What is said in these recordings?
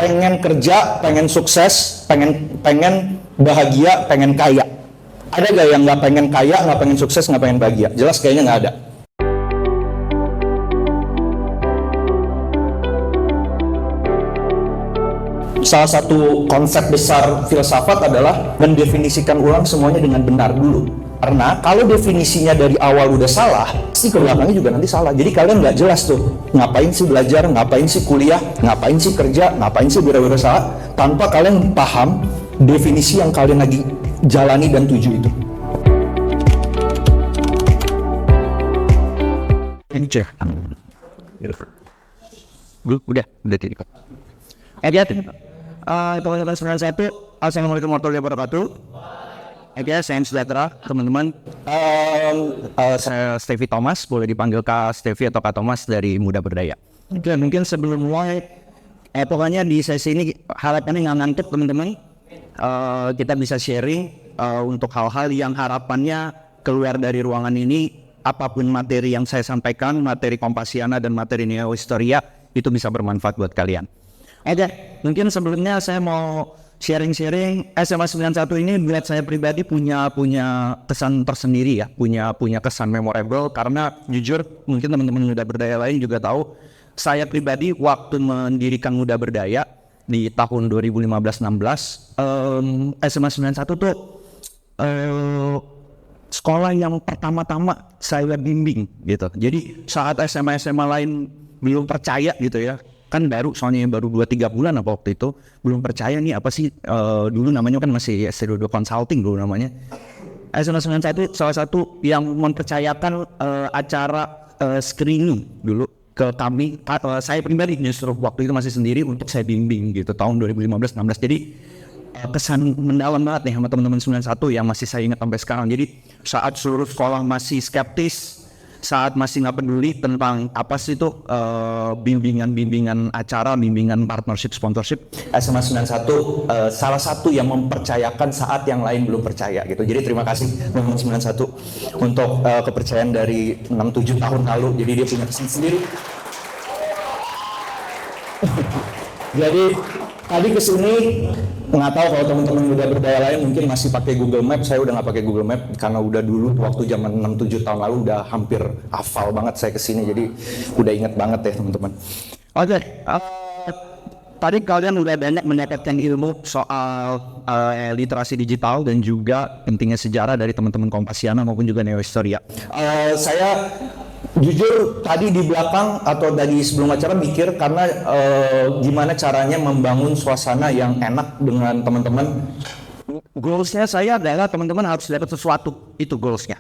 Pengen kerja, pengen sukses, pengen bahagia, pengen kaya. Ada gak yang nggak pengen kaya, nggak pengen sukses, nggak pengen bahagia? Jelas kayaknya nggak ada. Salah satu konsep besar filsafat adalah mendefinisikan ulang semuanya dengan benar dulu. Karena kalau definisinya dari awal udah salah, pasti ke belakangnya juga nanti salah. Jadi kalian nggak jelas tuh, ngapain sih belajar, ngapain sih kuliah, ngapain sih kerja, ngapain sih berwirausaha, tanpa kalian paham definisi yang kalian lagi jalani dan tuju itu. Cek. Udah tidak. Teman-teman sembilan saya Assalamualaikum warahmatullahi wabarakatuh. Saya sejahtera teman-teman. Saya Stevie Thomas, boleh dipanggil Kak Stevie atau Kak Thomas dari Muda Berdaya. Dan mungkin sebelum mulai, pokoknya di sesi ini harapannya nggak ngantuk teman-teman. Kita bisa sharing untuk hal-hal yang harapannya keluar dari ruangan ini. Apapun materi yang saya sampaikan, materi Kompasiana dan materi Neo Historia, itu bisa bermanfaat buat kalian. Mungkin sebelumnya saya mau sharing-sharing. SMA 91 ini buat saya pribadi punya kesan tersendiri ya, punya kesan memorable, karena jujur mungkin teman-teman Muda Berdaya lain juga tahu, saya pribadi waktu mendirikan Muda Berdaya di tahun 2015-16, SMA 91 tuh sekolah yang pertama-tama saya bimbing gitu. Jadi saat SMA lain belum percaya gitu ya, kan baru, soalnya baru 2-3 bulan apa waktu itu, belum percaya nih apa sih, dulu namanya kan masih Studio Consulting dulu namanya. SMA 91 salah satu yang mempercayakan acara screening dulu ke kami, saya pribadi justru waktu itu masih sendiri untuk saya bimbing gitu tahun 2015-16. Jadi kesan mendalam banget nih sama teman-teman 91 yang masih saya ingat sampai sekarang. Jadi saat seluruh sekolah masih skeptis, saat masih nggak peduli tentang apa sih itu bimbingan acara, bimbingan partnership, sponsorship, SMA 91 salah satu yang mempercayakan saat yang lain belum percaya gitu. Jadi terima kasih teman-teman 91 untuk kepercayaan dari 6-7 tahun lalu. Jadi dia punya kesan sendiri. Jadi tadi kesini nggak tahu kalau teman-teman Muda Berdaya lain mungkin masih pakai Google Map. Saya udah nggak pakai Google Map karena udah dulu waktu zaman 6-7 tahun lalu udah hampir hafal banget saya kesini, jadi udah inget banget ya teman-teman. Tadi kalian udah banyak mendapatkan ilmu soal literasi digital dan juga pentingnya sejarah dari teman-teman Kompasiana maupun juga Neo Historia. Saya jujur tadi di belakang atau tadi sebelum acara mikir karena gimana caranya membangun suasana yang enak dengan teman-teman. Goalsnya saya adalah teman-teman harus dapat sesuatu, itu goalsnya.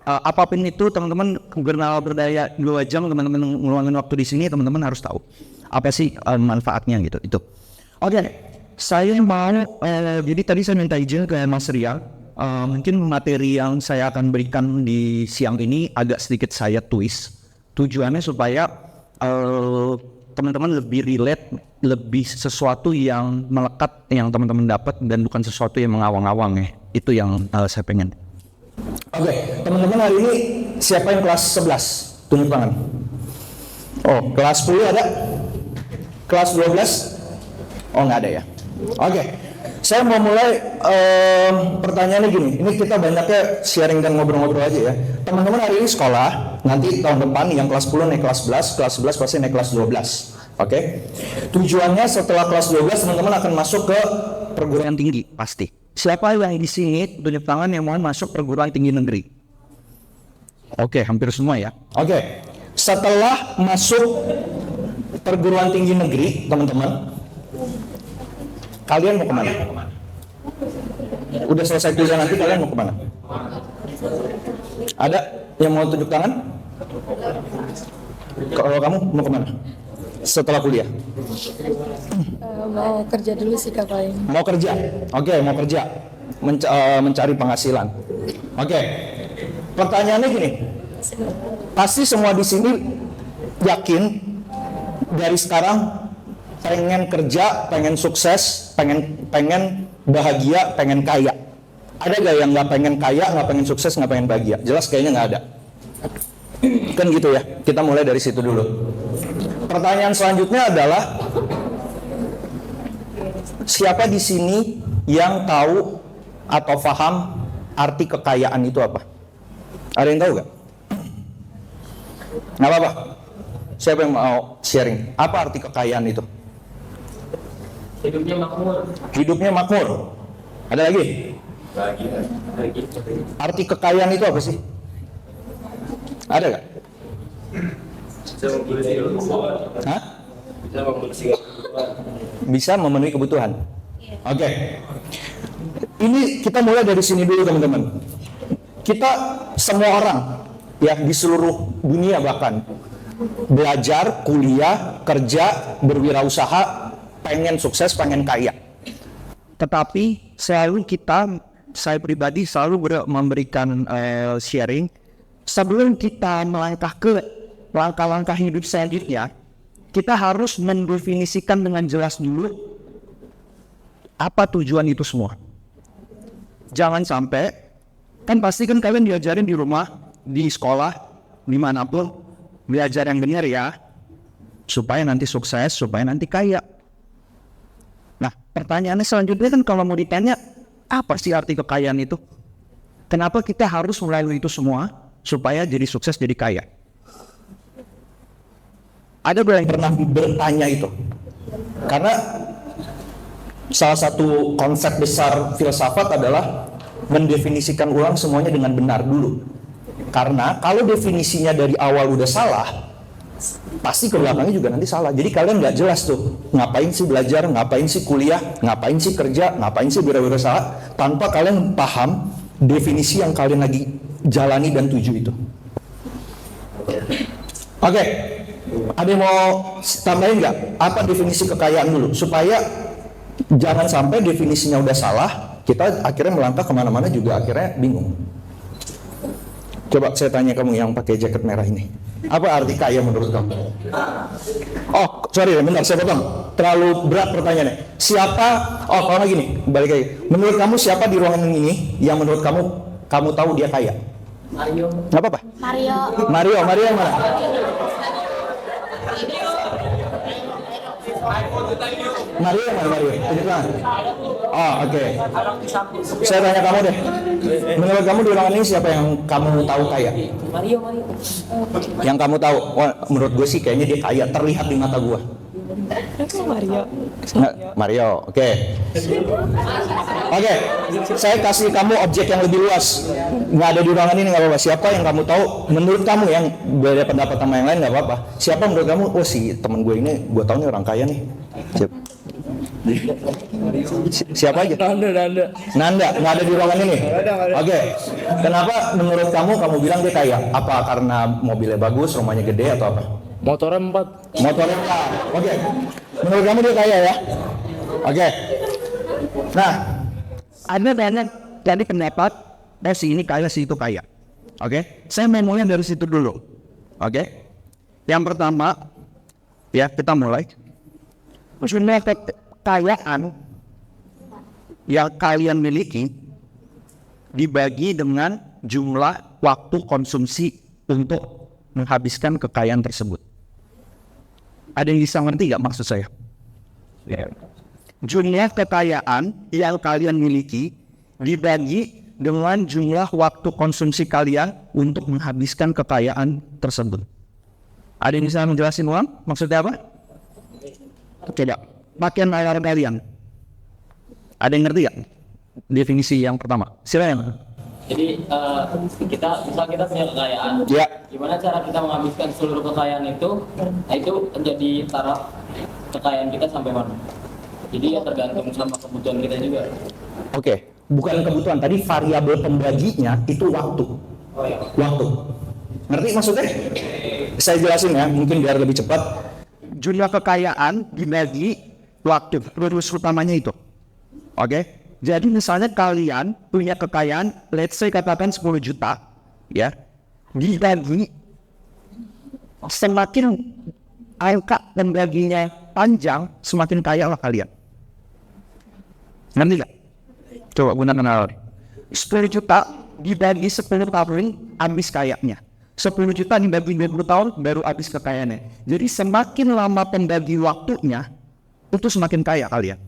Apapun itu teman-teman kenal Berdaya 2 jam, teman-teman ngeluangin waktu di sini, teman-teman harus tahu apa sih manfaatnya gitu. Itu. Saya mau jadi tadi saya minta izin ke Mas Rian. Mungkin materi yang saya akan berikan di siang ini agak sedikit saya twist. Tujuannya supaya teman-teman lebih relate, lebih sesuatu yang melekat yang teman-teman dapat dan bukan sesuatu yang mengawang-awang ya. Itu yang saya pengen. Teman-teman hari ini siapa yang kelas 11? Tunjuk tangan. Kelas 10 ada? Kelas 12? Nggak ada ya. Saya mau mulai pertanyaannya gini. Ini kita banyaknya sharing dan ngobrol-ngobrol aja ya. Teman-teman hari ini sekolah, nanti tahun depan yang kelas 10 naik kelas 11, kelas 11 pasti naik kelas 12. Tujuannya setelah kelas 12 teman-teman akan masuk ke perguruan tinggi pasti. Siapa yang di sini tunjuk tangan yang mau masuk perguruan tinggi negeri? Hampir semua ya. Setelah masuk perguruan tinggi negeri, teman-teman, kalian mau kemana? Udah selesai kuliah nanti kalian mau kemana? Ada yang mau tunjuk tangan? Kalau kamu mau kemana? Setelah kuliah? Mau kerja dulu sih Kak paling. Mau kerja? Mau kerja. Mencari penghasilan. Pertanyaannya gini. Pasti semua di sini yakin dari sekarang pengen kerja, pengen sukses, pengen bahagia, pengen kaya. Ada gak yang nggak pengen kaya, nggak pengen sukses, nggak pengen bahagia? Jelas kayaknya nggak ada. Kan gitu ya. Kita mulai dari situ dulu. Pertanyaan selanjutnya adalah Siapa di sini yang tahu atau paham arti kekayaan itu apa? Ada yang tahu gak? Nggak apa-apa. Siapa yang mau sharing? Apa arti kekayaan itu? Hidupnya makmur. Hidupnya makmur. Ada lagi? Arti kekayaan itu apa sih? Ada gak? Hah? Bisa memenuhi kebutuhan. Oke. Ini kita mulai dari sini dulu teman-teman. Kita semua orang ya di seluruh dunia bahkan belajar, kuliah, kerja, berwirausaha, pengen sukses, pengen kaya. Tetapi saya pribadi selalu memberikan sharing sebelum kita melangkah ke langkah-langkah hidup selanjutnya. Kita harus mendefinisikan dengan jelas dulu apa tujuan itu semua. Jangan sampai, kan pasti kan kalian diajarin di rumah, di sekolah, dimanapun, belajar yang benar ya, supaya nanti sukses, supaya nanti kaya. Nah, pertanyaannya selanjutnya kan kalau mau ditanya, apa sih arti kekayaan itu? Kenapa kita harus melalui itu semua supaya jadi sukses, jadi kaya? Ada yang pernah bertanya itu? Karena salah satu konsep besar filsafat adalah mendefinisikan ulang semuanya dengan benar dulu. Karena kalau definisinya dari awal udah salah, pasti ke belakangnya juga nanti salah. Jadi kalian nggak jelas tuh, ngapain sih belajar, ngapain sih kuliah, ngapain sih kerja, ngapain sih berwirausaha, tanpa kalian paham definisi yang kalian lagi jalani dan tuju itu. Oke, ada yang mau tambahin nggak? Apa definisi kekayaan dulu? Supaya jangan sampai definisinya udah salah, kita akhirnya melangkah kemana-mana juga akhirnya bingung. Coba saya tanya kamu yang pakai jaket merah ini, apa arti kaya menurut kamu? Oh, sorry, bentar, saya potong. Terlalu berat pertanyaannya. Siapa? Oh, kalau gini, balik lagi. Menurut kamu siapa di ruangan ini yang menurut kamu tahu dia kaya? Mario. Nggak apa-apa. Mario yang mana? Mario yang mana Mario? Oh, oke. Saya tanya kamu deh. Menurut kamu di ruangan ini siapa yang kamu tahu kaya? Mario. Yang kamu tahu? Wah, menurut gue sih kayaknya dia kaya, terlihat di mata gue. Mario, oke. Oke, saya kasih kamu objek yang lebih luas. Nggak ada di ruangan ini, nggak apa-apa. Siapa yang kamu tahu, menurut kamu yang beda pendapat sama yang lain nggak apa-apa. Siapa menurut kamu? Oh, si temen gue ini, gue tahu nih orang kaya nih. Siapa aja? Nanda, nggak ada di ruangan ini. Oke, kenapa menurut kamu bilang dia kaya? Apa karena mobilnya bagus, rumahnya gede atau apa? Motornya 4. Motornya 4. Oke. Menurut kamu dia kaya ya? Oke. Nah, Ada banyak dari pendapat si ini kaya, si itu kaya. Oke, saya mulai dari situ dulu. Oke, yang pertama ya kita mulai. Sebenarnya kekayaan yang kalian miliki dibagi dengan jumlah waktu konsumsi untuk menghabiskan kekayaan tersebut. Ada yang bisa ngerti nggak maksud saya? Jumlah kekayaan yang kalian miliki dibagi dengan jumlah waktu konsumsi kalian untuk menghabiskan kekayaan tersebut. Ada yang bisa menjelaskan ulang? Maksudnya apa? Tidak. Pakaian layar kalian. Ada yang ngerti nggak? Definisi yang pertama. Silakan. Jadi kita punya kekayaan. ya. Gimana cara kita menghabiskan seluruh kekayaan itu? Nah, itu menjadi taraf kekayaan kita sampai mana. Jadi ya tergantung sama kebutuhan kita juga. Oke. Bukan kebutuhan. Tadi variabel pembaginya itu waktu. Oh ya. Waktu. Ngerti maksudnya? Saya jelasin ya, mungkin biar lebih cepat. Jumlah kekayaan dibagi waktu. Rumus utamanya itu. Oke. Jadi misalnya kalian punya kekayaan, let's say katakan 10 juta, ya, dibagi semakin angka dan baginya panjang, semakin kaya lah kalian. Ngerti nggak? Coba gunakan alat. 10 juta dibagi 10 tahun, habis kayanya. 10 juta dibagi 20 tahun, baru habis kekayaannya. Jadi semakin lama pembagi waktunya, itu semakin kaya kalian.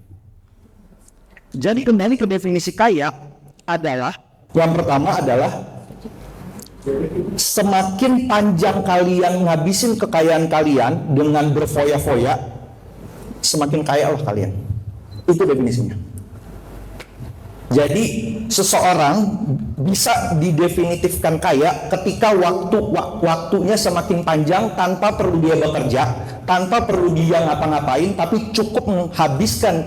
Jadi kembali ke definisi kaya adalah yang pertama adalah semakin panjang kalian ngabisin kekayaan kalian dengan berfoya-foya, semakin kaya lah kalian. Itu definisinya. Jadi seseorang bisa didefinitifkan kaya ketika waktunya semakin panjang tanpa perlu dia bekerja, tanpa perlu dia ngapa-ngapain, tapi cukup menghabiskan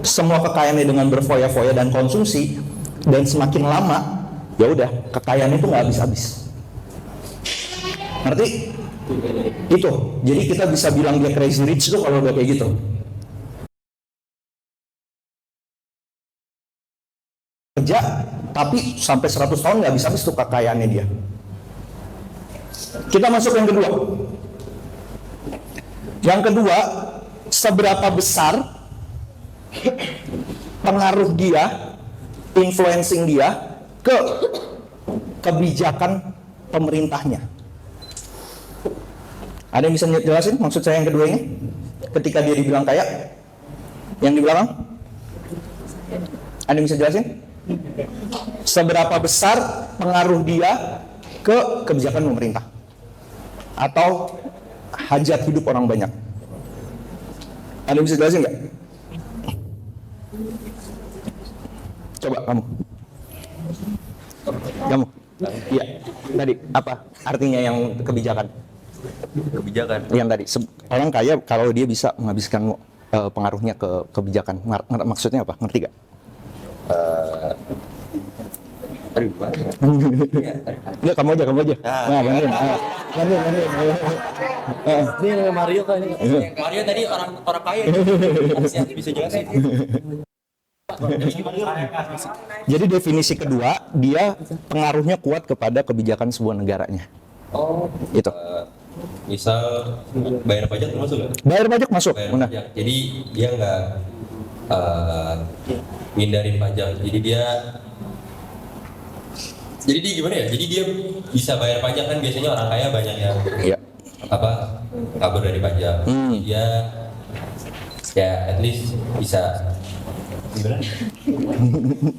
semua kekayaannya dengan berfoya-foya dan konsumsi, dan semakin lama ya udah kekayaannya itu nggak habis-habis. Ngerti? Itu. Jadi kita bisa bilang dia crazy rich tuh kalau udah kayak gitu. Kerja tapi sampai 100 tahun nggak bisa habis tuh kekayaannya dia. Kita masuk yang kedua. Yang kedua, seberapa besar pengaruh dia, influencing dia ke kebijakan pemerintahnya. Ada yang bisa jelasin maksud saya yang kedua ini? Ketika dia dibilang kaya, yang di belakang? Ada yang bisa jelasin? Seberapa besar pengaruh dia ke kebijakan pemerintah atau hajat hidup orang banyak? Ada yang bisa jelasin nggak? Coba kamu. Iya. Tadi apa artinya yang kebijakan? Kebijakan. Yang tadi orang kaya kalau dia bisa menghabiskan pengaruhnya ke kebijakan. Maksudnya apa? Ngerti gak? Aduh, Enggak, kamu aja. Nah, bantuin. ini Mario kan ini. Mario tadi orang kaya. Harusnya bisa jelasin. Jadi definisi kedua, dia pengaruhnya kuat kepada kebijakan sebuah negaranya. Oh, Itu. misal bayar pajak termasuk nggak? Bayar pajak masuk. Bayar Benar. pajak. Jadi dia nggak ngindarin pajak. Jadi dia gimana ya? Jadi dia bisa bayar pajak, kan biasanya orang kaya banyak yang Iya. kabur dari pajak. Dia ya at least bisa gimana?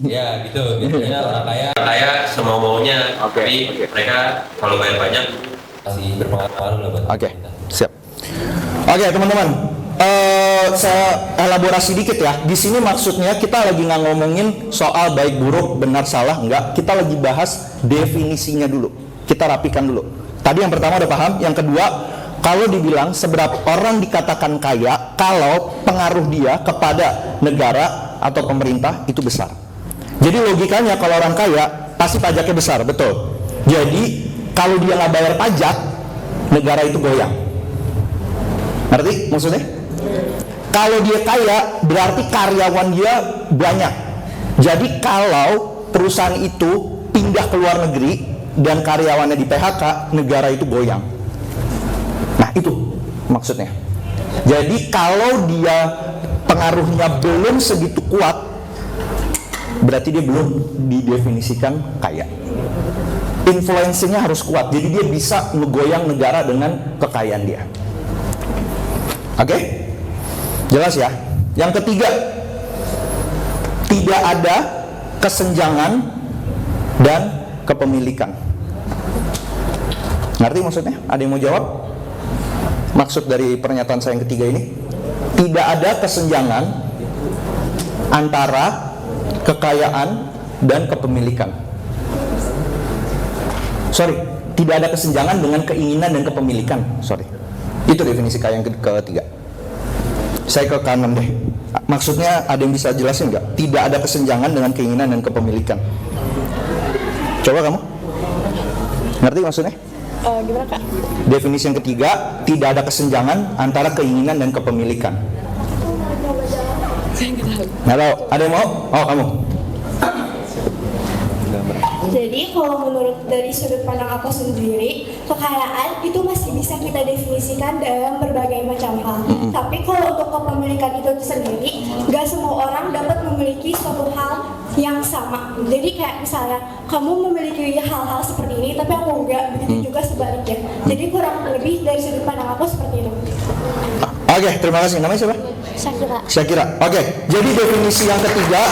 Ya gitu. Biasanya orang kaya semau maunya, tapi mereka kalau bayar pajak masih berpengaruh lah buat Oke, pemerintah. siap. Oke, teman-teman. Saya elaborasi dikit ya. Di sini maksudnya kita lagi nggak ngomongin soal baik buruk, benar salah, enggak. Kita lagi bahas definisinya dulu. Kita rapikan dulu. Tadi yang pertama udah paham. Yang kedua, kalau dibilang seberapa orang dikatakan kaya, kalau pengaruh dia kepada negara atau pemerintah itu besar. Jadi logikanya kalau orang kaya pasti pajaknya besar, betul. Jadi kalau dia nggak bayar pajak, negara itu goyang. Ngerti maksudnya? Kalau dia kaya, berarti karyawan dia banyak. Jadi kalau perusahaan itu pindah ke luar negeri dan karyawannya di PHK, negara itu goyang. Nah itu maksudnya. Jadi kalau dia pengaruhnya belum segitu kuat, berarti dia belum didefinisikan kaya. Influensinya harus kuat, jadi dia bisa ngegoyang negara dengan kekayaan dia. Oke? Jelas ya? Yang ketiga, tidak ada kesenjangan dan kepemilikan. Ngerti maksudnya? Ada yang mau jawab? Maksud dari pernyataan saya yang ketiga ini, tidak ada kesenjangan antara kekayaan dan kepemilikan. Sorry, tidak ada kesenjangan dengan keinginan dan kepemilikan. Sorry, itu definisi kaya yang ketiga. Saya ke kanan deh. Maksudnya ada yang bisa jelasin nggak? Tidak ada kesenjangan dengan keinginan dan kepemilikan. Coba kamu, ngerti maksudnya? Gimana Kak? Definisi yang ketiga, tidak ada kesenjangan antara keinginan dan kepemilikan. Saya nggak tahu. Nggak tahu? Ada yang mau? Oh, kamu. Jadi kalau menurut dari sudut pandang aku sendiri, kekayaan itu masih bisa kita definisikan dalam berbagai macam hal. Tapi kalau untuk kepemilikan itu sendiri, nggak semua orang dapat memiliki suatu hal yang sama. Jadi kayak misalnya kamu memiliki hal-hal seperti ini, tapi aku nggak, begitu juga sebaliknya. Jadi kurang lebih dari sudut pandang aku seperti itu. Oke, terima kasih. Namanya siapa? Syakira. Oke, jadi definisi yang ketiga,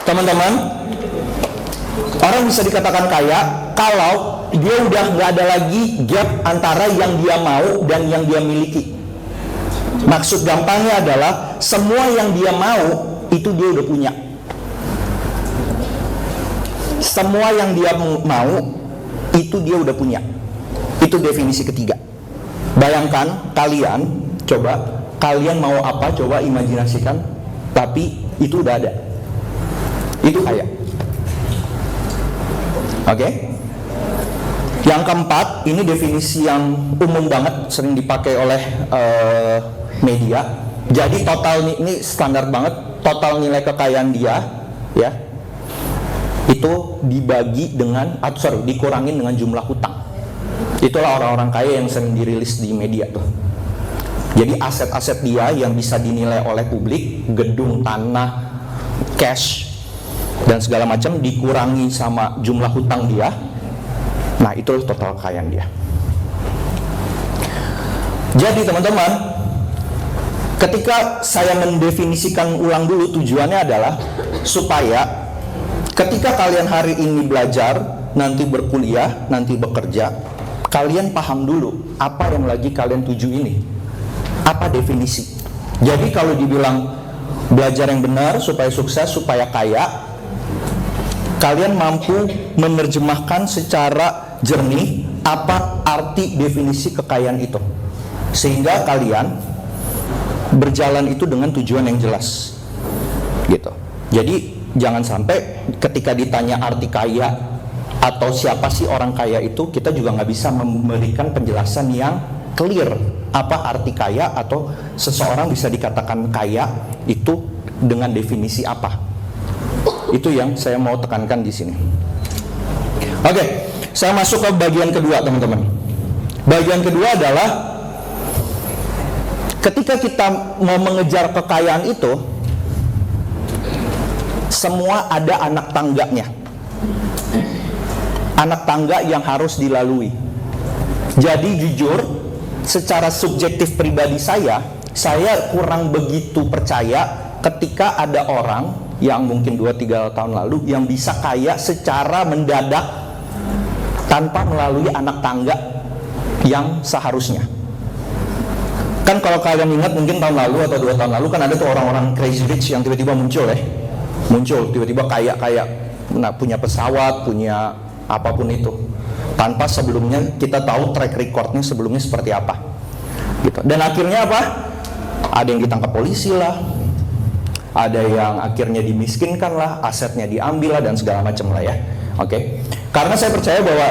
teman-teman, orang bisa dikatakan kaya kalau dia udah nggak ada lagi gap antara yang dia mau dan yang dia miliki. Maksud gampangnya adalah semua yang dia mau itu dia udah punya. Semua yang dia mau itu dia udah punya. Itu definisi ketiga. Bayangkan kalian, coba kalian mau apa, coba imajinasikan, tapi itu udah ada. Itu kaya. Oke? Yang keempat, ini definisi yang umum banget, sering dipakai oleh media. Jadi total ini standar banget, total nilai kekayaan dia, ya, itu dibagi dengan, dikurangin dengan jumlah hutang. Itulah orang-orang kaya yang sering dirilis di media tuh. Jadi aset-aset dia yang bisa dinilai oleh publik, gedung, tanah, cash, dan segala macam dikurangi sama jumlah hutang dia. Nah, itu total kekayaan dia. Jadi teman-teman, ketika saya mendefinisikan ulang dulu, tujuannya adalah supaya ketika kalian hari ini belajar, nanti berkuliah, nanti bekerja, kalian paham dulu apa yang lagi kalian tuju ini. Apa definisi? Jadi kalau dibilang belajar yang benar supaya sukses, supaya kaya, kalian mampu menerjemahkan secara jernih apa arti definisi kekayaan itu, sehingga kalian berjalan itu dengan tujuan yang jelas, gitu. Jadi jangan sampai ketika ditanya arti kaya atau siapa sih orang kaya itu, kita juga nggak bisa memberikan penjelasan yang clear apa arti kaya atau seseorang bisa dikatakan kaya itu dengan definisi apa. Itu yang saya mau tekankan di sini. Oke, saya masuk ke bagian kedua, teman-teman. Bagian kedua adalah ketika kita mau mengejar kekayaan itu, semua ada anak tangganya. Anak tangga yang harus dilalui. Jadi jujur, secara subjektif pribadi saya kurang begitu percaya ketika ada orang yang mungkin 2-3 tahun lalu yang bisa kaya secara mendadak tanpa melalui anak tangga yang seharusnya. Kan kalau kalian ingat mungkin tahun lalu atau 2 tahun lalu kan ada tuh orang-orang crazy rich yang tiba-tiba muncul tiba-tiba kaya, nah, punya pesawat, punya apapun itu, tanpa sebelumnya kita tahu track recordnya sebelumnya seperti apa, gitu. Dan akhirnya apa? Ada yang ditangkap polisi lah, ada yang akhirnya dimiskinkan lah, asetnya diambil lah, dan segala macam lah ya. Oke. Karena saya percaya bahwa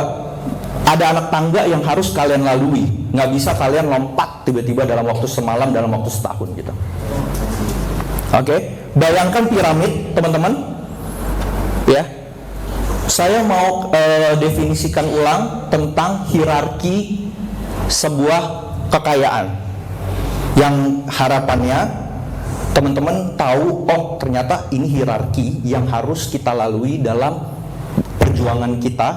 ada anak tangga yang harus kalian lalui, nggak bisa kalian lompat tiba-tiba dalam waktu semalam, dalam waktu setahun gitu. Oke. Bayangkan piramid, teman-teman, ya. Saya mau definisikan ulang tentang hierarki sebuah kekayaan yang harapannya teman-teman tahu, oh ternyata ini hierarki yang harus kita lalui dalam perjuangan kita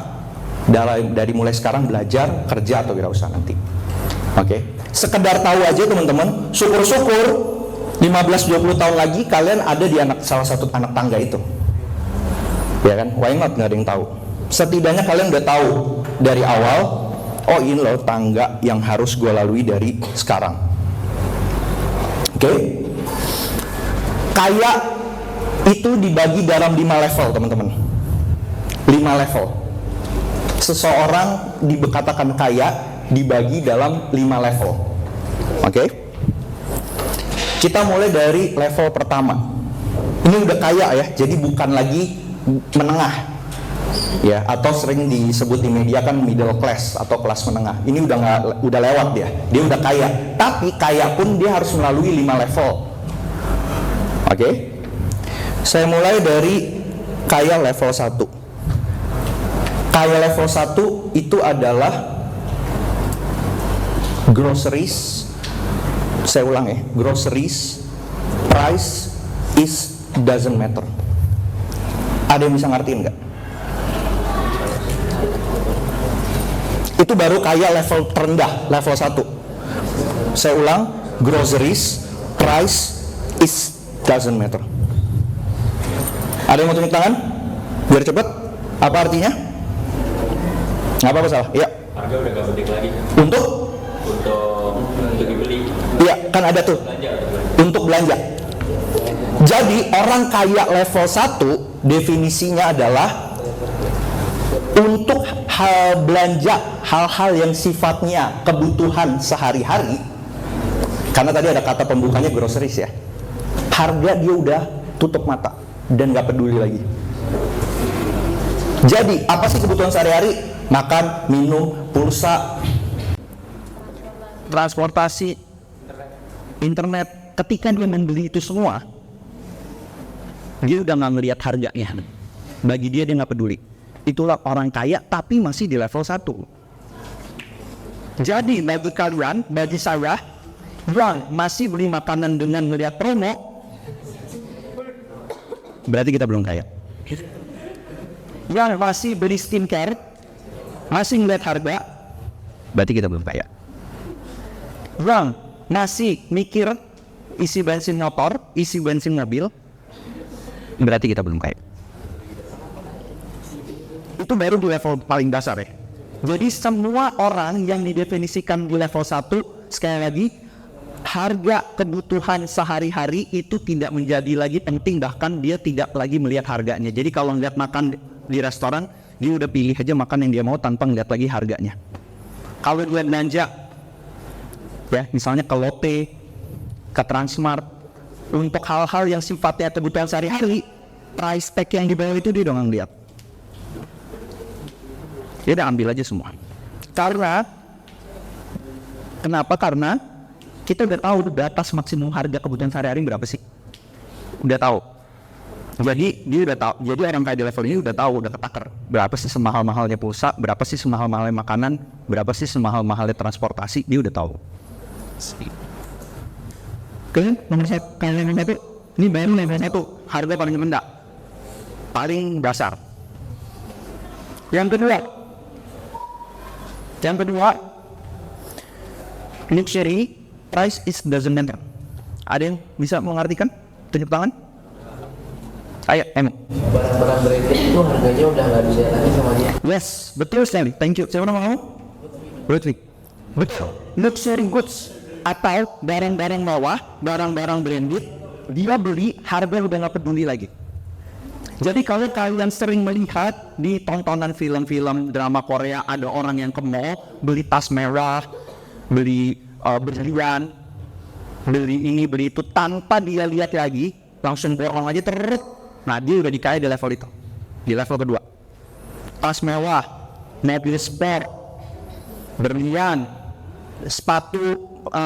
dari mulai sekarang belajar, kerja, atau wirausaha nanti. Oke. Sekedar tahu aja teman-teman, syukur-syukur 15-20 tahun lagi kalian ada di salah satu anak tangga itu. Ya kan, why not, nggak ada yang tahu. Setidaknya kalian udah tahu dari awal, oh ini loh tangga yang harus gue lalui dari sekarang. Oke. Kaya itu dibagi dalam 5 level, teman-teman. 5 level. Seseorang dikatakan kaya dibagi dalam 5 level. Oke. Kita mulai dari level pertama. Ini udah kaya ya, jadi bukan lagi menengah ya, atau sering disebut di media kan middle class atau kelas menengah. Ini udah lewat dia udah kaya, tapi kaya pun dia harus melalui 5 level. Oke. Saya mulai dari kaya level 1. Kaya level 1 itu adalah groceries. Saya ulang ya, groceries price is doesn't matter. Ada yang bisa ngertiin nggak? Itu baru kaya level terendah, level 1. Saya ulang, groceries, price is doesn't matter. Ada yang mau tunjuk tangan? Biar cepet. Apa artinya? Nggak apa-apa salah. Iya. Harga udah gak penting lagi. Untuk dibeli. iya, kan ada tuh. Untuk belanja. Jadi orang kaya level 1 definisinya adalah untuk belanja hal-hal yang sifatnya kebutuhan sehari-hari. Karena tadi ada kata pembukanya groceries ya. Harga dia udah tutup mata dan gak peduli lagi. Jadi apa sih kebutuhan sehari-hari? Makan, minum, pulsa, Transportasi, internet. Ketika dia membeli itu semua, dia udah nggak ngelihat harganya. Bagi dia nggak peduli. Itulah orang kaya tapi masih di level 1. Jadi bagi kalian, bagi saya yang masih beli makanan dengan ngelihat promo, berarti kita belum kaya. Yang masih beli skincare, masih ngelihat harga, berarti kita belum kaya. Yang masih mikir isi bensin motor, isi bensin mobil, berarti kita belum kaya. Itu baru di level paling dasar ya. Jadi semua orang yang didefinisikan di level 1, sekali lagi, harga kebutuhan sehari-hari itu tidak menjadi lagi penting, bahkan dia tidak lagi melihat harganya. Jadi kalau ngeliat makan di restoran, dia udah pilih aja makan yang dia mau tanpa ngeliat lagi harganya. Kalau dia belanja, ya misalnya ke Lotte, ke Transmart, untuk hal-hal yang sifatnya kebutuhan sehari-hari, price tag yang di bawah itu dia udah nggak ngeliat. Dia udah ambil aja semua. Karena kenapa? Karena kita udah tahu batas maksimum harga kebutuhan sehari-hari berapa sih? Udah tahu. Jadi dia udah tahu. Jadi orang kayak di level ini udah tahu, udah ketakar. Berapa sih semahal-mahalnya pulsa? Berapa sih semahal-mahalnya makanan? Berapa sih semahal-mahalnya transportasi? Dia udah tahu. Kalian nomor satu, ini bayar nomor satu. Harga paling rendah, paling dasar. Yang kedua, luxury price is doesn't matter. Ada yang bisa mengartikan? Tunjuk tangan. Ayo, Barang-barang branded itu harganya udah nggak bisa lagi sama dia. Yes, betul sekali. Thank you. Siapa nama kamu? Ludwig. Betul. Luxury goods atau barang-barang mewah, barang-barang branded, dia beli harga udah nggak peduli lagi. Jadi kalau kalian sering melihat di tontonan film-film drama Korea, ada orang yang ke mall beli tas merah, beli berlian, beli ini beli itu tanpa dia lihat lagi, langsung borong aja teret. Nah dia udah dikaya di level itu, di level kedua. Tas mewah, mobil sport, berlian, sepatu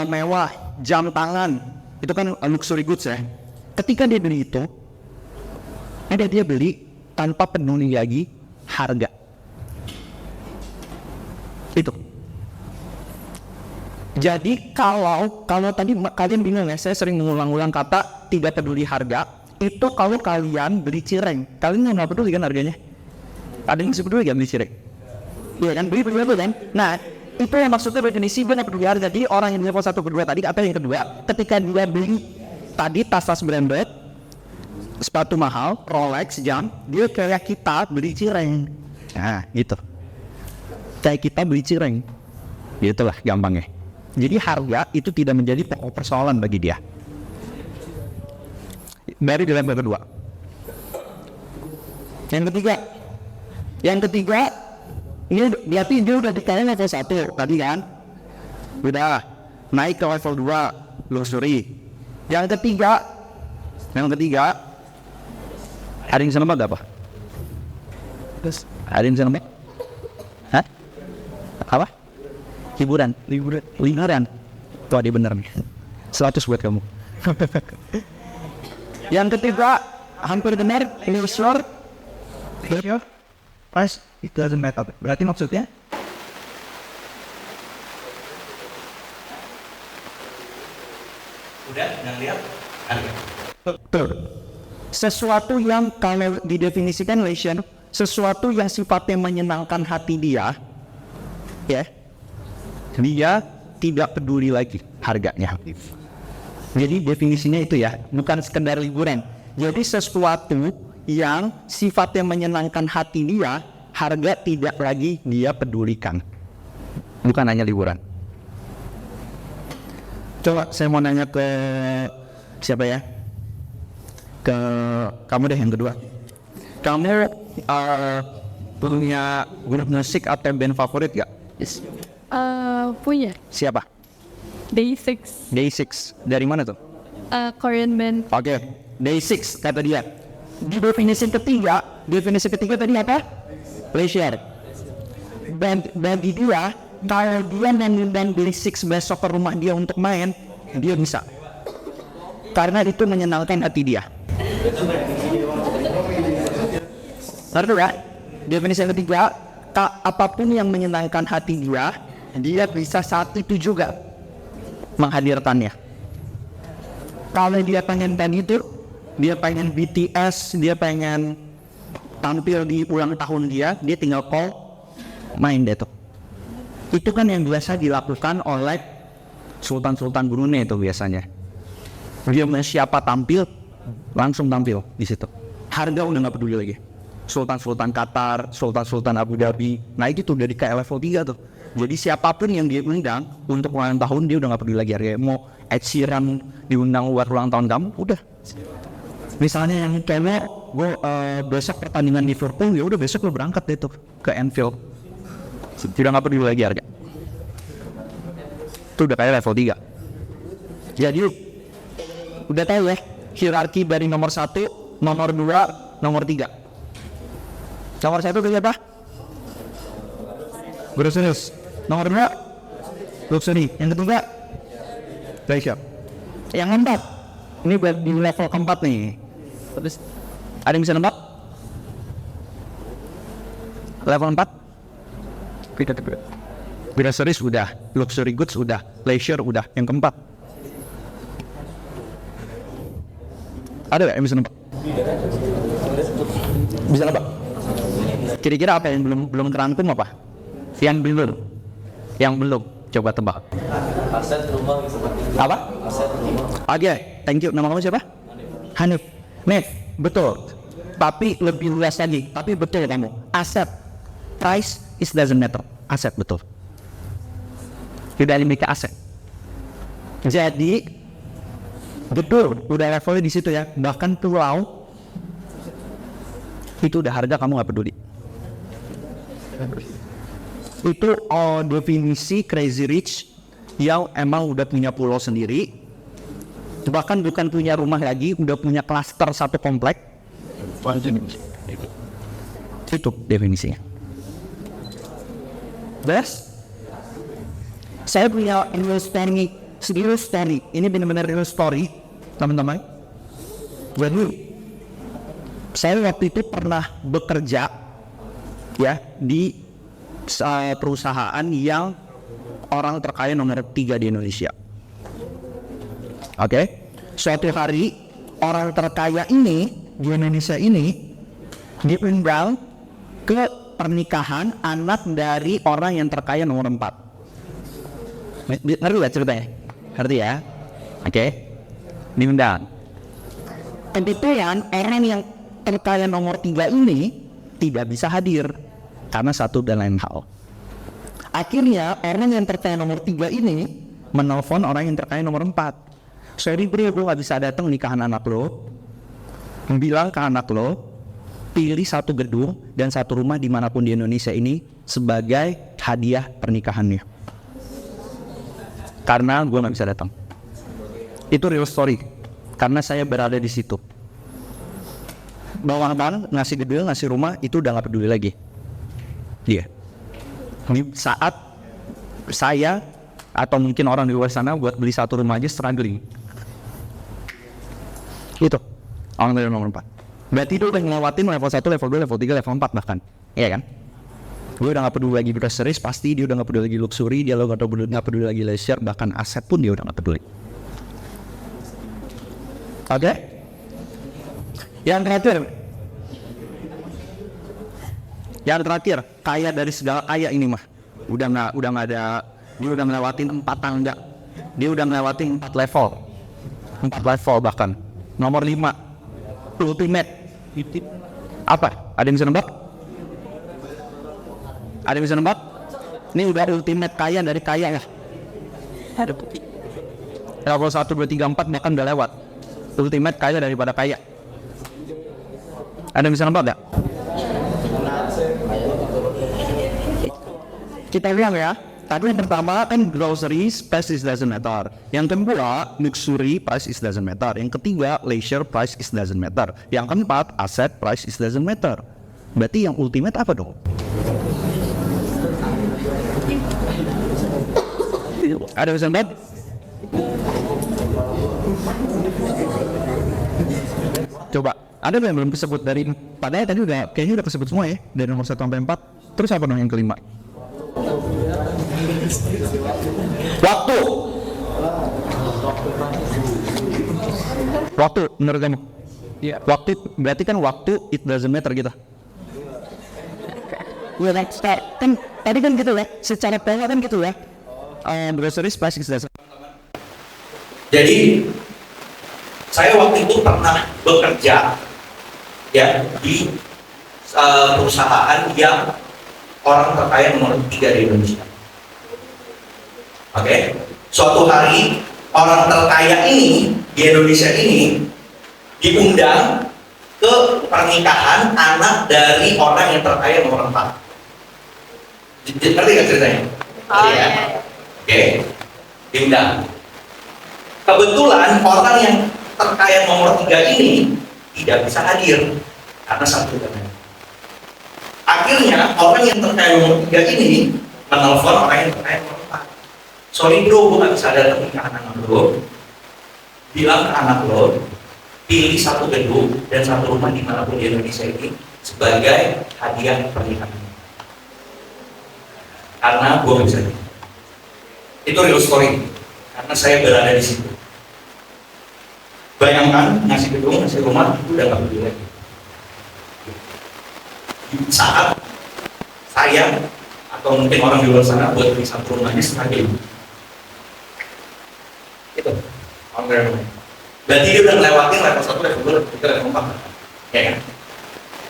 mewah, jam tangan, itu kan luxury goods ya. Ketika dia beli itu, dia beli tanpa peduli lagi harga. Itu. Jadi kalau tadi kalian bingung ya, saya sering mengulang-ulang kata tidak peduli harga. Itu kalau kalian beli cireng, kalian nggak peduli kan harganya. Ada yang peduli nggak beli cireng? Iya kan, beli kan. Nah itu yang maksudnya definisi benar peduli harga. Jadi orang yang level 1 kedua tadi, apa yang kedua? Ketika dia beli tadi tas branded, sepatu mahal, Rolex, jam, dia kayak kita beli cireng. Nah, gitu. Kayak kita beli cireng. Itulah gampangnya. Jadi harga itu tidak menjadi pokok persoalan bagi dia. Dari di level kedua. Yang ketiga, ini berarti dia udah dikaya level 1 tadi kan? Udah naik ke level 2 luxury. Yang ketiga, ada yang bisa nembak gak apa? Ada yang bisa nembak? Hah? Apa? Liburan. Tuh dia bener nih. 100 buat kamu. Yang ketiga, hampir benar. Ini short. Price it doesn't matter. Berarti maksudnya? Udah lihat harga. Betul. Sesuatu yang kalau didefinisikan leisure, sesuatu yang sifatnya menyenangkan hati dia, ya, dia tidak peduli lagi harganya. Jadi definisinya itu ya, bukan sekedar liburan. Jadi sesuatu yang sifatnya menyenangkan hati dia, harga tidak lagi dia pedulikan. Bukan hanya liburan. Coba saya mau nanya ke siapa ya? Ke kamu deh yang kedua. Kamu punya grup musik atau band favorit gak? Punya Siapa? Day6, Day6. Dari mana tuh? Korean band. Oke, Day6 kata dia. Di definisi ketiga tadi apa? Pleasure. Bagi dia, kalau dia dan Day6 besok ke rumah dia untuk main, dia bisa. Karena itu menyenangkan hati dia. Ngerti ya? Definisi yang ketiga, apapun yang menyenangkan hati dia bisa saat itu juga menghadirkannya. Kalau dia pengen band itu, dia pengen BTS, dia pengen tampil di ulang tahun dia tinggal call, main deh tuh. Itu kan yang biasa dilakukan oleh Sultan-Sultan Brunei itu biasanya. Dia siapa tampil, langsung tampil di situ. Harga udah nggak peduli lagi. Sultan-Sultan Qatar, Sultan-Sultan Abu Dhabi, nah itu udah di kayak level 3 tuh. Jadi siapapun yang dia undang untuk ulang tahun dia udah nggak peduli lagi harganya. Mau Ed Sheeran diundang buat ulang tahun kamu, udah. Misalnya yang kayak gue besok pertandingan Liverpool, ya udah besok lo berangkat deh tuh ke Anfield. Tidak nggak peduli lagi harga. Itu udah kayak level 3. Jadi udah tahu ya hierarki dari nomor 1, nomor 2, nomor 3. Nomor 1 itu siapa? Bruce. Nomor 2 luxury. Yang ketiga pleasure. Yang keempat ini di level keempat nih. Terus ada yang bisa nembak? Level 4 Luxury udah, luxury goods udah, leisure udah. Yang keempat ada gak yang bisa nembak? Bisa nembak? Kira-kira apa yang belum kerangkum apa? Yang belum coba tebak. Aset rumah seperti itu. Apa? Aset rumah. Oke, thank you. Nama kamu siapa? Hanif. Betul. Tapi lebih luas lagi. Tapi betul kamu. Aset. Price is doesn't matter. Aset betul. Tidak dimiliki aset. Jadi betul. Udah levelnya di situ ya. Bahkan pulau itu udah harga kamu nggak peduli. Itu definisi crazy rich yang emang udah punya pulau sendiri, bahkan bukan punya rumah lagi, udah punya klaster satu komplek. Itu definisinya. Best, saya punya real story. Ini benar-benar real story, teman-teman. Saya waktu itu pernah bekerja ya di perusahaan yang orang terkaya nomor 3 di Indonesia. Oke. Suatu hari orang terkaya ini di Indonesia ini diundang ke pernikahan anak dari orang yang terkaya nomor 4. Ngerti gak ceritanya? Ngerti ya? Oke. Diundang. Kebetulan orang yang terkaya nomor 3 ini tidak bisa hadir karena satu dan lain hal. Akhirnya orang yang terkaya nomor 3 ini menelpon orang yang terkaya nomor 4. Sorry bro, gue gak bisa datang nikahan anak lo. Bilang ke anak lo, pilih satu gedung dan satu rumah dimanapun di Indonesia ini sebagai hadiah pernikahannya. Karena gue gak bisa datang. Itu real story. Karena saya berada di situ. Bawang ngasih gedung, ngasih rumah, itu udah gak peduli lagi. Iya. Ini saat saya atau mungkin orang di luar sana buat beli satu rumah aja struggling. Itu orang dari nomor 4. Berarti itu udah ngelewatin level 1, level 2, level 3, level 4 bahkan. Iya kan? Gue udah gak peduli lagi groceries, pasti dia udah gak peduli lagi luxury, dia udah gak peduli lagi leisure, bahkan aset pun dia udah gak peduli. Oke? Yang terakhir, kaya dari segala kaya ini mah. Udah nggak ada, dia udah melewatin 4 tangga. dia udah ngelewatin 4 level. 4 level bahkan. Nomor 5, ultimate. Apa? Ada yang bisa nebak? Ada yang bisa nebak? Ini udah ultimate kaya dari kaya ya. Level 1, 2, 3, 4 bahkan udah lewat. Ultimate kaya daripada kaya. Ada yang bisa nebak gak? Kita lihat ya. Tadi yang pertama kan groceries, price is doesn't matter. Yang kedua, luxury, price is doesn't matter. Yang ketiga, leisure, price is doesn't matter. Yang keempat, asset, price is doesn't matter. Berarti yang ultimate apa dong? Ada yang bisa nebak? Coba, ada yang belum kesebut dari padahal tadi udah kayaknya udah kesebut semua ya dari nomor 1 sampai 4. Terus apa dong yang kelima? Waktu. Waktu menurut kamu? Iya. Waktu berarti kan waktu it doesn't matter gitu. Kan tadi kan gitu ya. Secara pola kan gitu ya. Groceries price is doesn't. Jadi saya waktu itu pernah bekerja ya di perusahaan yang orang terkaya nomor 3 di Indonesia. Oke, suatu hari orang terkaya ini di Indonesia ini diundang ke pernikahan anak dari orang yang terkaya nomor 4. Ngerti nggak ceritanya? Ngerti ya? Oke, diundang. Kebetulan orang yang terkaya nomor 3 ini tidak bisa hadir karena satu teman. Akhirnya orang yang terkaya nomor 3 ini menelpon orang yang terkaya nomor 4. Sorry bro, gue gak bisa datang ke anak lo. Bilang ke anak lo, pilih satu gedung dan satu rumah dimanapun di Indonesia ini sebagai hadiah pernikahan. Karena gue gak bisa. Itu real story. Karena saya berada di situ. Bayangkan ngasih gedung, ngasih rumah, udah gak peduli lagi. Saat saya atau mungkin orang di luar sana buat beli satu rumahnya setengah itu orang. Berarti dia udah ngelewatin level 1, level 2, level 3, level 4 ya kan?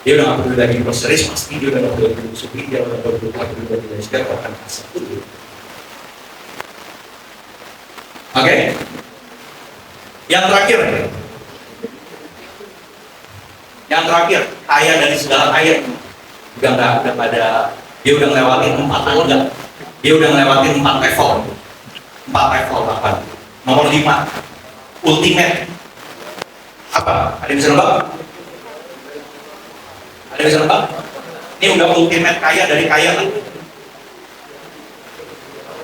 Dia udah gak peduli lagi groceries, pasti dia udah gak peduli lagi supi, dia udah gak peduli lagi leisure, bahkan aset itu. Oke? Yang terakhir, kaya dari segala kaya udah nggak ada, dia udah ngelewatin 4 level, dia udah ngelewatin 4 level bahkan. Nomor 5, ultimate apa? Ada yang bisa nebak? Ada yang bisa nebak? Ini udah ultimate kaya dari kaya kan?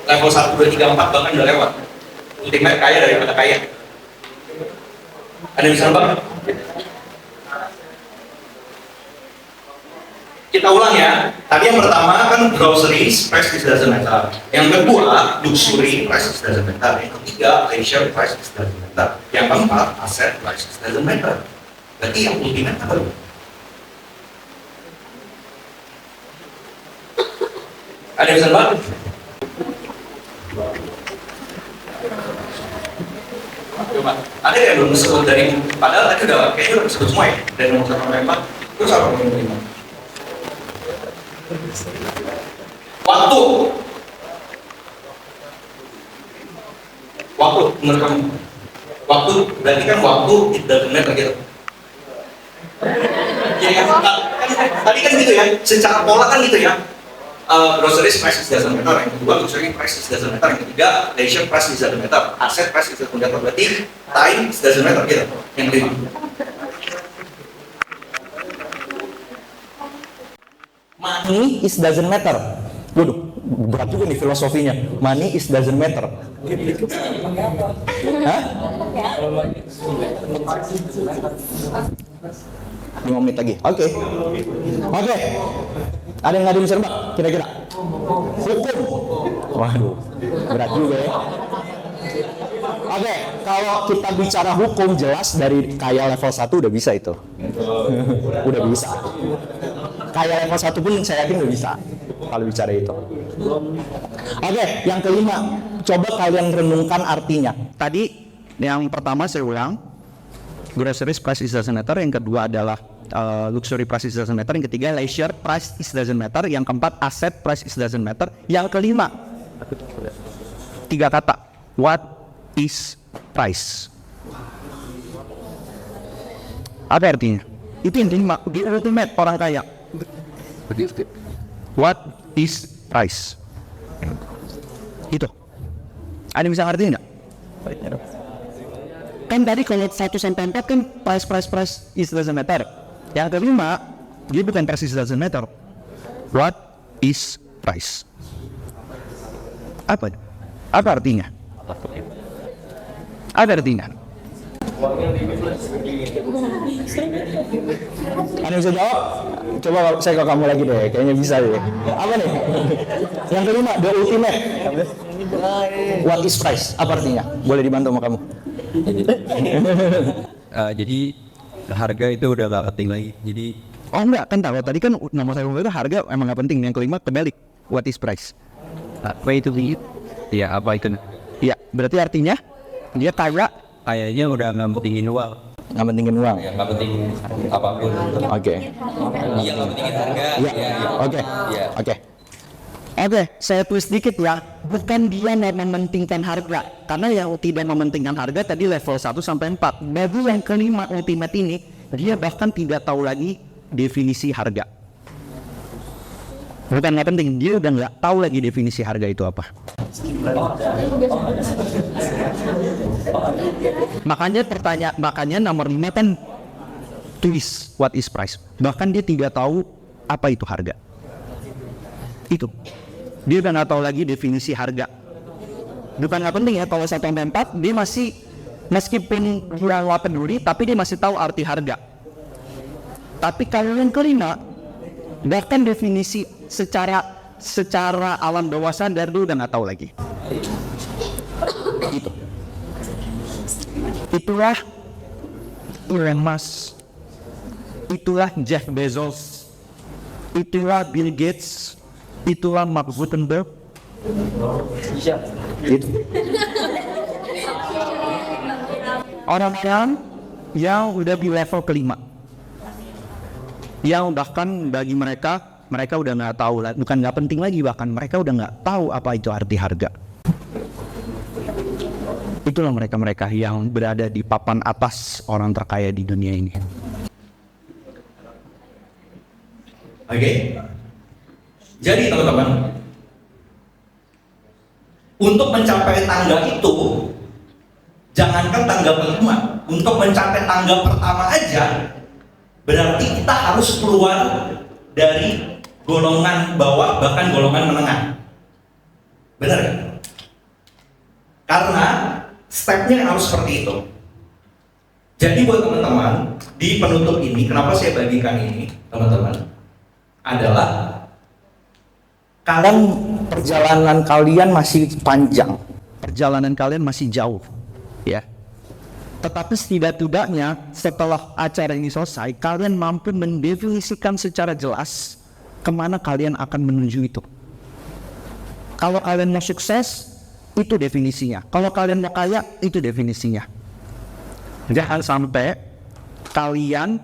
Level 1, 2, 3, 4 bahkan udah lewat. Ultimate kaya daripada kaya. Ada yang bisa nebak? Kita ulang ya. Tadi yang pertama kan groceries, price is doesn't matter. Yang kedua, luxury, price is doesn't matter. Yang ketiga, leisure, price is doesn't matter. Yang keempat, asset, price is doesn't matter. Berarti yang ultimate apa? Ada yang bisa nebak? Coba. Ada yang belum disebut dari, padahal tadi udah kayaknya udah disebut semua ya. Dari nomor 1 sampai 4. Terus apa nomor 5? Waktu menurut kamu? Waktu berarti kan waktu it doesn't matter gitu. Jadi kan tadi kan gitu ya, secara pola kan gitu ya. Groceries price is doesn't matter. Yang kedua luxury price is doesn't matter. Yang ketiga leisure price is doesn't matter. Asset price is doesn't matter. Berarti time is doesn't matter gitu. Yang kelima. Money is doesn't matter. Waduh, berat juga nih filosofinya. Money is doesn't matter. Hah? 5 menit lagi. Oke. Ada yang bisa nebak kira-kira? Hukum. Waduh, berat juga ya. Oke, kalau kita bicara hukum jelas dari kaya level 1 udah bisa itu. Udah bisa. Kaya level 1 pun saya yakin udah bisa kalau bicara itu. Oke, yang kelima, coba kalian renungkan artinya. Tadi yang pertama saya ulang, groceries price is doesn't matter. Yang kedua adalah luxury price is doesn't matter. Yang ketiga leisure price is doesn't matter. Yang keempat asset price is doesn't matter. Yang kelima 3 kata, what is price? Apa artinya? Itu yang kelima, di ultimate orang kaya. What is price? Itu. Ada yang bisa ngerti nggak? Kan tadi kalau 1 sampai 4 kan price is doesn't matter. Yang kelima, dia bukan price is doesn't matter. What is price? Apa? Apa artinya? Apa artinya? Ada yang bisa jawab? Coba saya ke kamu lagi deh, kayaknya bisa deh. Apa nih? Yang kelima, the ultimate. What is price? Apa artinya? Boleh dibantu sama kamu. Jadi harga itu udah gak penting lagi. Jadi Oh enggak, kan tahu tadi kan nomor saya itu harga emang nggak penting. Yang kelima kebalik, what is price? way to be ya apa itu? Ya, berarti artinya dia kaya. Kayaknya udah nggak pentingin uang. Nggak pentingin uang. Ya nggak penting apapun. Oke. Iya nggak pentingin harga. Iya. Iya. Oke. Iya. Oke. Oke, saya tulis dikit ya. Bukan dia yang mementingkan harga. Karena yang tidak mementingkan harga tadi level 1 sampai 4. Baru yang kelima ultimate ini, dia bahkan tidak tahu lagi definisi harga. Bukan nggak penting, dia udah nggak tahu lagi definisi harga itu apa. Makanya nomor 5 kan tulis what is price. Bahkan dia tidak tahu apa itu harga. Itu. Dia udah nggak tahu lagi definisi harga. Bukan nggak penting ya, kalau 1 sampai 4 dia masih, meskipun dia nggak peduli, tapi dia masih tahu arti harga. Tapi kalau yang kelima, bahkan definisi secara alam bawah sadar dia udah nggak tahu lagi. Itu. Itulah Elon Musk. Itulah Jeff Bezos. Itulah Bill Gates. Itulah Mark Zuckerberg. Itu. Orang-orang yang udah di level kelima, yang bahkan bagi mereka udah nggak tahu, bukan nggak penting lagi, bahkan mereka udah nggak tahu apa itu arti harga. Itulah mereka yang berada di papan atas orang terkaya di dunia ini. Oke. Jadi teman-teman, untuk mencapai tangga itu, jangankan tangga kelima, untuk mencapai tangga pertama aja, berarti kita harus keluar dari golongan bawah, bahkan golongan menengah. Benar kan? Karena stepnya harus seperti itu. Jadi buat teman-teman, di penutup ini, kenapa saya bagikan ini, teman-teman, adalah perjalanan kalian masih panjang. Perjalanan kalian masih jauh, ya. Tetapi setidak-tidaknya setelah acara ini selesai, kalian mampu mendefinisikan secara jelas kemana kalian akan menuju itu. Kalau kalian mau sukses, itu definisinya. Kalau kalian mau kaya, itu definisinya. Jangan sampai kalian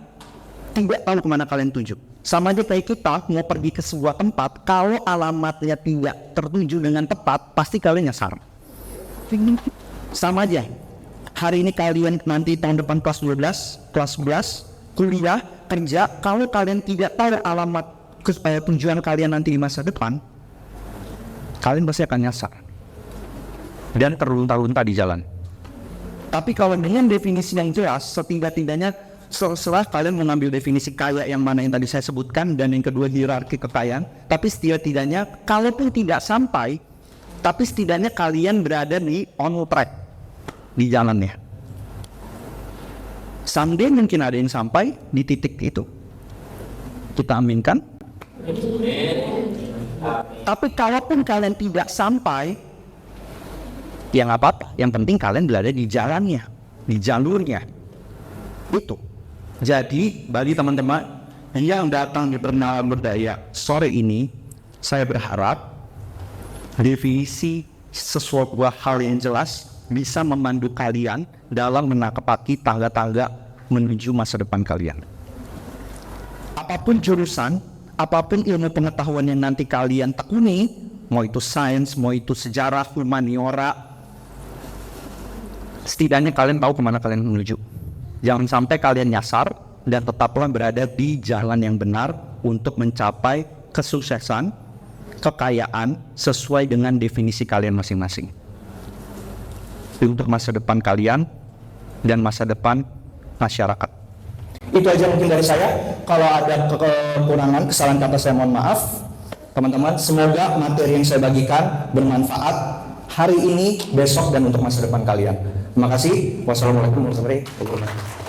tidak tahu kemana kalian tuju. Sama aja kayak kita mau pergi ke sebuah tempat, kalau alamatnya tidak tertuju dengan tepat, pasti kalian nyasar. Sama aja. Hari ini kalian nanti tahun depan kelas 12, kelas 11, kuliah, kerja, kalau kalian tidak tahu alamat tujuan kalian nanti di masa depan, kalian pasti akan nyasar dan terlunta-lunta di jalan. Tapi kalau dengan definisi yang jelas, setidak-tidaknya setelah kalian mengambil definisi kaya yang mana yang tadi saya sebutkan, dan yang kedua hierarki kekayaan, tapi setidak-tidaknya kalaupun tidak sampai, tapi setidaknya kalian berada di on track di jalannya. Someday mungkin ada yang sampai di titik itu. Kita aminkan. Tapi kalaupun kalian tidak sampai, ya nggak apa-apa. Yang penting kalian berada di jalannya, di jalurnya. Itu. Jadi bagi teman-teman yang datang di Perkenalan Berdaya sore ini, saya berharap definisi sesuatu hal yang jelas bisa memandu kalian dalam menapaki tangga-tangga menuju masa depan kalian. Apapun jurusan, apapun ilmu pengetahuan yang nanti kalian tekuni, mau itu sains, mau itu sejarah, humaniora, setidaknya kalian tahu kemana kalian menuju. Jangan sampai kalian nyasar dan tetaplah berada di jalan yang benar untuk mencapai kesuksesan, kekayaan sesuai dengan definisi kalian masing-masing. Untuk masa depan kalian dan masa depan masyarakat. Itu aja mungkin dari saya. Kalau ada kekurangan, kesalahan kata, saya mohon maaf. Teman-teman, semoga materi yang saya bagikan bermanfaat hari ini, besok, dan untuk masa depan kalian. Terima kasih. Wassalamualaikum warahmatullahi wabarakatuh.